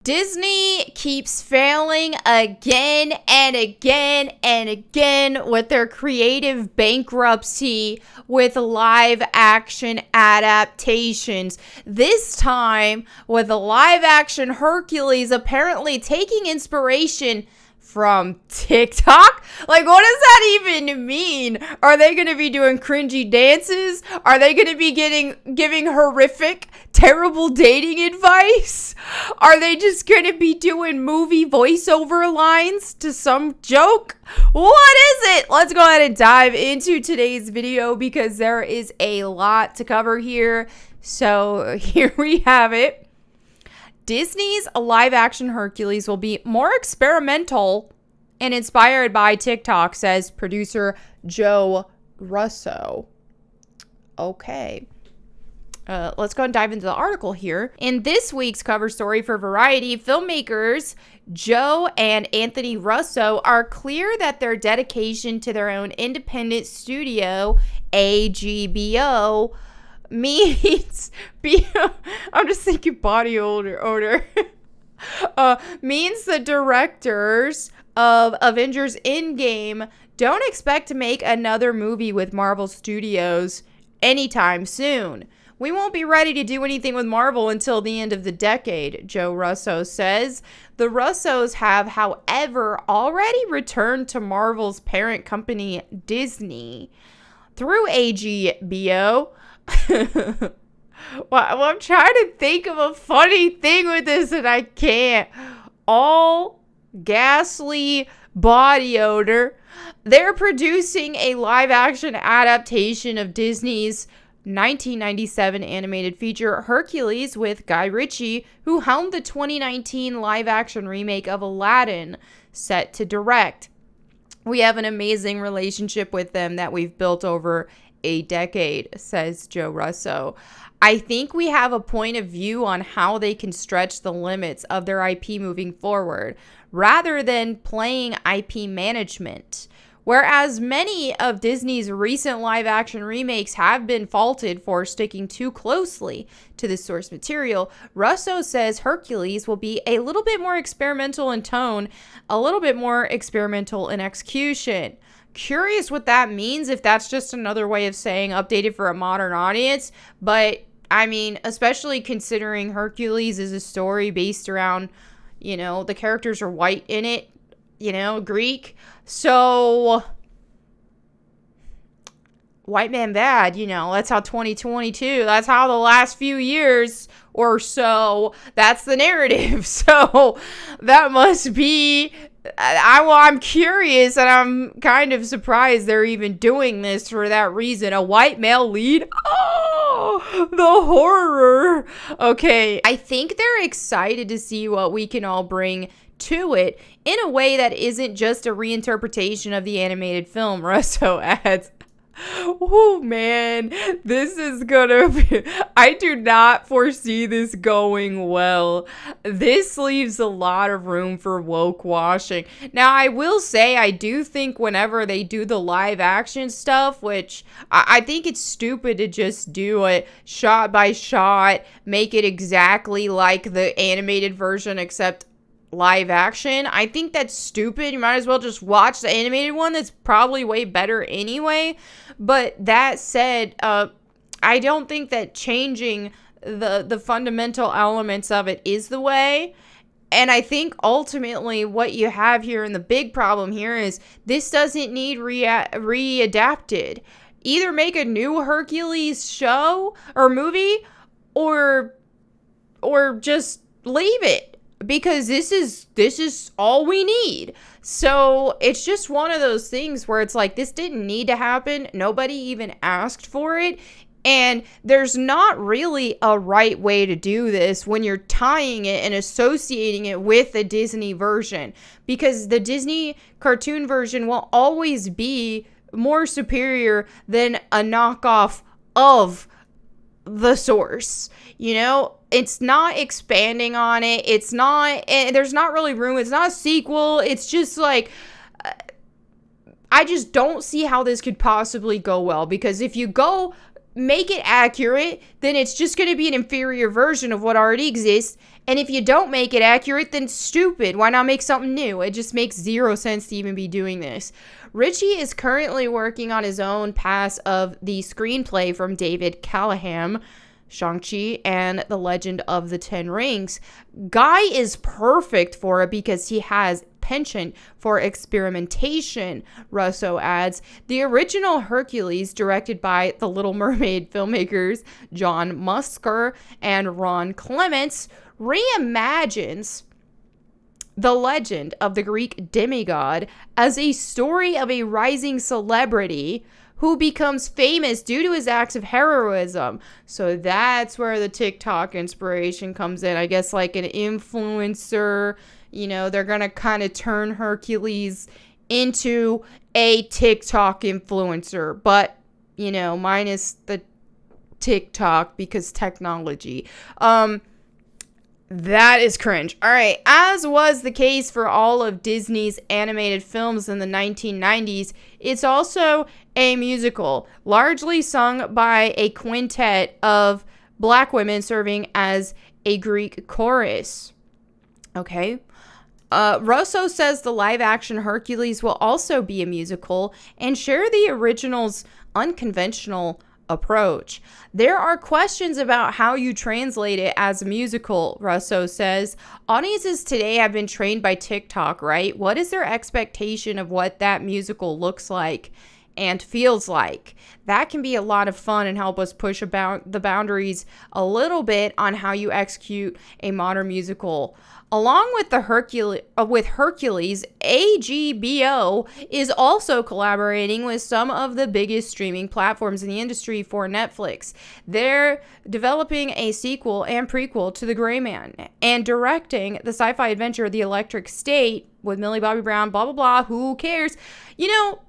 Disney keeps failing again and again and again with their creative bankruptcy with live action adaptations. This time with the live action Hercules apparently taking inspiration from TikTok? Like, what does that even mean? Are they going to be doing cringy dances? Are they going to be giving horrific, terrible dating advice? Are they just going to be doing movie voiceover lines to some joke? What is it? Let's go ahead and dive into today's video because there is a lot to cover here. So here we have it. Disney's live-action Hercules will be more experimental and inspired by TikTok, says producer Joe Russo. Okay. Let's go and dive into the article here. In this week's cover story for Variety, filmmakers Joe and Anthony Russo are clear that their dedication to their own independent studio, AGBO, means I'm just thinking body odor. Means the directors of Avengers Endgame don't expect to make another movie with Marvel Studios anytime soon. We won't be ready to do anything with Marvel until the end of the decade, Joe Russo says. The Russos have, however, already returned to Marvel's parent company, Disney, through AGBO. Well, I'm trying to think of a funny thing with this and I can't. All ghastly body odor. They're producing a live-action adaptation of Disney's 1997 animated feature Hercules with Guy Ritchie, who helmed the 2019 live-action remake of Aladdin, set to direct. We have an amazing relationship with them that we've built over a decade, says Joe Russo. I think we have a point of view on how they can stretch the limits of their IP moving forward, rather than playing IP management. Whereas many of Disney's recent live-action remakes have been faulted for sticking too closely to the source material, Russo says Hercules will be a little bit more experimental in tone, a little bit more experimental in execution. Curious what that means, if that's just another way of saying updated for a modern audience. But, I mean, especially considering Hercules is a story based around, the characters are white in it, Greek. So, white man bad, that's how 2022, that's how the last few years or so, that's the narrative. So, that must be... I'm curious and I'm kind of surprised they're even doing this for that reason. A white male lead? Oh, the horror. Okay, I think they're excited to see what we can all bring to it in a way that isn't just a reinterpretation of the animated film, Russo adds. Oh man, this is gonna be... I do not foresee this going well. This leaves a lot of room for woke washing. Now, I will say, I do think whenever they do the live action stuff, which I think it's stupid to just do it shot by shot, make it exactly like the animated version except live action. I think that's stupid. You might as well just watch the animated one. That's probably way better anyway. But that said, I don't think that changing the fundamental elements of it is the way. And I think ultimately what you have here, and the big problem here, is this doesn't need readapted. Either make a new Hercules show or movie, or just leave it. Because this is all we need. So it's just one of those things where it's like, this didn't need to happen. Nobody even asked for it. And there's not really a right way to do this when you're tying it and associating it with the Disney version. Because the Disney cartoon version will always be more superior than a knockoff of the source. It's not expanding on it. It's not, there's not really room. It's not a sequel. It's just like, I just don't see how this could possibly go well. Because if you go make it accurate, then it's just going to be an inferior version of what already exists. And if you don't make it accurate, then stupid. Why not make something new? It just makes zero sense to even be doing this. Richie is currently working on his own pass of the screenplay from David Callahan, Shang-Chi and the Legend of the Ten Rings. Guy is perfect for it because he has penchant for experimentation, Russo adds. The original Hercules, directed by the Little Mermaid filmmakers John Musker and Ron Clements, reimagines the legend of the Greek demigod as a story of a rising celebrity who becomes famous due to his acts of heroism. So that's where the TikTok inspiration comes in. I guess like an influencer, you know, they're going to kind of turn Hercules into a TikTok influencer, but, you know, minus the TikTok because technology. That is cringe. All right. As was the case for all of Disney's animated films in the 1990s, it's also a musical, largely sung by a quintet of black women serving as a Greek chorus. Okay. Russo says the live-action Hercules will also be a musical and share the original's unconventional approach. There are questions about how you translate it as a musical, Russo says. Audiences today have been trained by TikTok, right? What is their expectation of what that musical looks like and feels like? That can be a lot of fun and help us push about the boundaries a little bit on how you execute a modern musical. Along with the Hercules, AGBO is also collaborating with some of the biggest streaming platforms in the industry for Netflix. They're developing a sequel and prequel to The Gray Man and directing the sci-fi adventure The Electric State with Millie Bobby Brown, blah, blah, blah. Who cares? You know,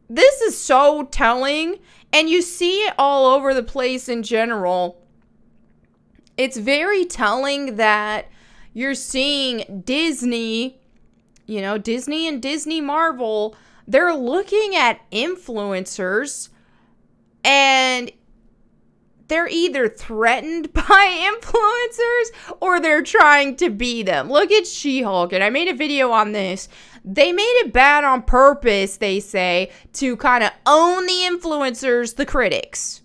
this is so telling, and you see it all over the place in general. It's very telling that you're seeing Disney, you know, Disney and Disney Marvel, they're looking at influencers and they're either threatened by influencers or they're trying to be them. Look at She-Hulk, and I made a video on this. They made it bad on purpose, they say, to kind of own the influencers, the critics.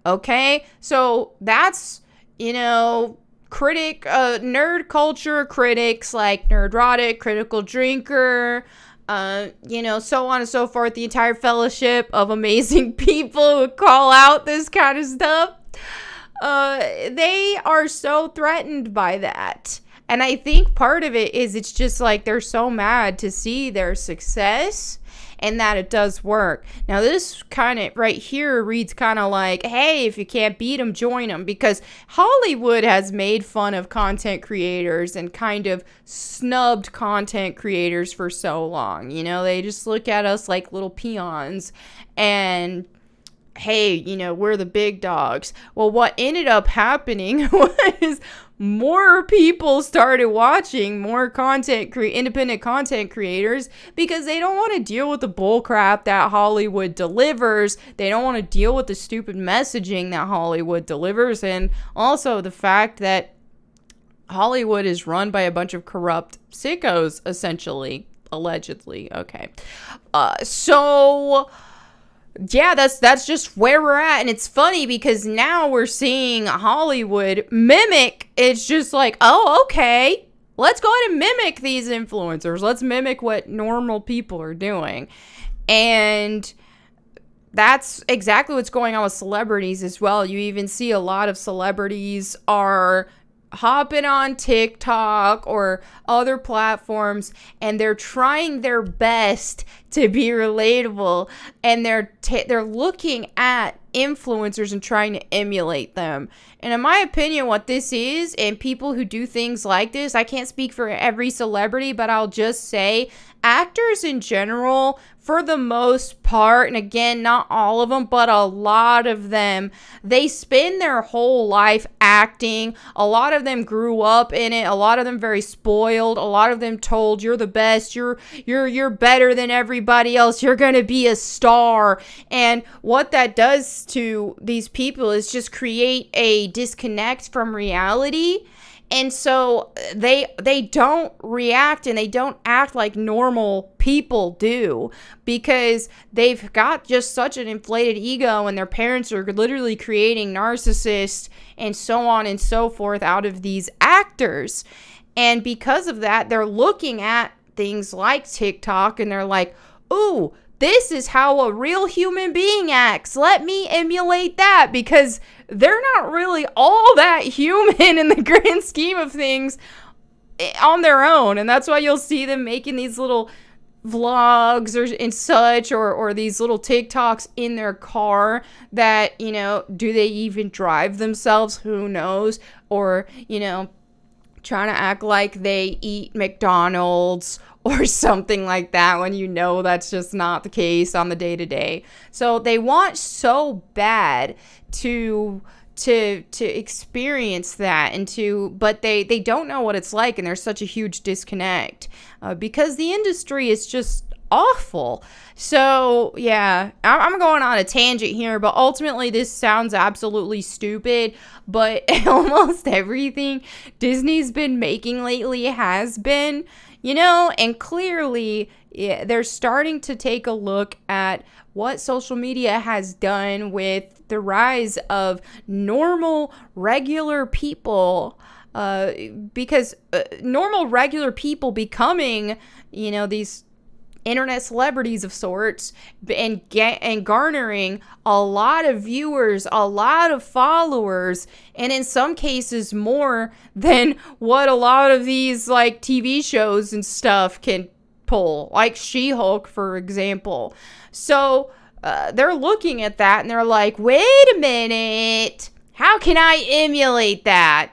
Okay? So that's, you know, nerd culture critics like Nerdrotic, Critical Drinker, you know, so on and so forth. The entire fellowship of amazing people who call out this kind of stuff. They are so threatened by that. And I think part of it is it's just like they're so mad to see their success and that it does work. Now, this kind of right here reads kind of like, hey, if you can't beat them, join them. Because Hollywood has made fun of content creators and kind of snubbed content creators for so long. You know, they just look at us like little peons and, hey, you know, we're the big dogs. Well, what ended up happening was more people started watching more independent content creators because they don't want to deal with the bull crap that Hollywood delivers. They don't want to deal with the stupid messaging that Hollywood delivers, and also the fact that Hollywood is run by a bunch of corrupt sickos, essentially, allegedly. Okay. So yeah, that's just where we're at. And it's funny because now we're seeing Hollywood mimic. It's just like, oh, okay, let's go ahead and mimic these influencers. Let's mimic what normal people are doing. And that's exactly what's going on with celebrities as well. You even see a lot of celebrities are hopping on TikTok or other platforms and they're trying their best to be relatable, and they're looking at influencers and trying to emulate them. And in my opinion, what this is, and people who do things like this, I can't speak for every celebrity, but I'll just say actors in general, for the most part, and again, not all of them, but a lot of them, they spend their whole life acting. A lot of them grew up in it. A lot of them very spoiled. A lot of them told, you're the best. You're better than everybody else. You're going to be a star. And what that does to these people is just create a disconnect from reality. And so they don't react and they don't act like normal people do, because they've got just such an inflated ego, and their parents are literally creating narcissists and so on and so forth out of these actors. And because of that, they're looking at things like TikTok and they're like, ooh, this is how a real human being acts. Let me emulate that, because they're not really all that human in the grand scheme of things on their own. And that's why you'll see them making these little vlogs or and such, or these little TikToks in their car that, you know, do they even drive themselves? Who knows? Or, you know, trying to act like they eat McDonald's or something like that, when you know that's just not the case on the day-to-day. So they want so bad to experience that, but they don't know what it's like, and there's such a huge disconnect because the industry is just awful. So yeah, I'm going on a tangent here, but ultimately this sounds absolutely stupid, but almost everything Disney's been making lately has been, you know, and clearly they're starting to take a look at what social media has done with the rise of normal, regular people, because normal, regular people becoming, you know, these internet celebrities of sorts, and garnering a lot of viewers, a lot of followers, and in some cases more than what a lot of these like TV shows and stuff can pull, like She-Hulk, for example. So they're looking at that and they're like, wait a minute, how can I emulate that?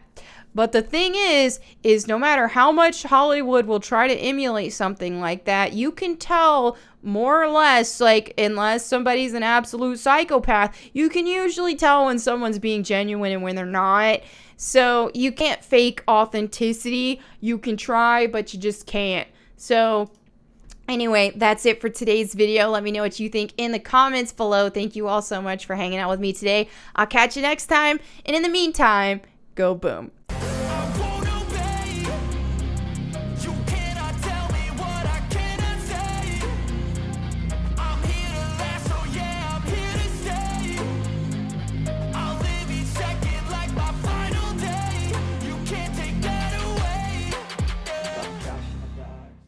But the thing is no matter how much Hollywood will try to emulate something like that, you can tell more or less, like, unless somebody's an absolute psychopath, you can usually tell when someone's being genuine and when they're not. So you can't fake authenticity. You can try, but you just can't. So anyway, that's it for today's video. Let me know what you think in the comments below. Thank you all so much for hanging out with me today. I'll catch you next time. And in the meantime, go boom.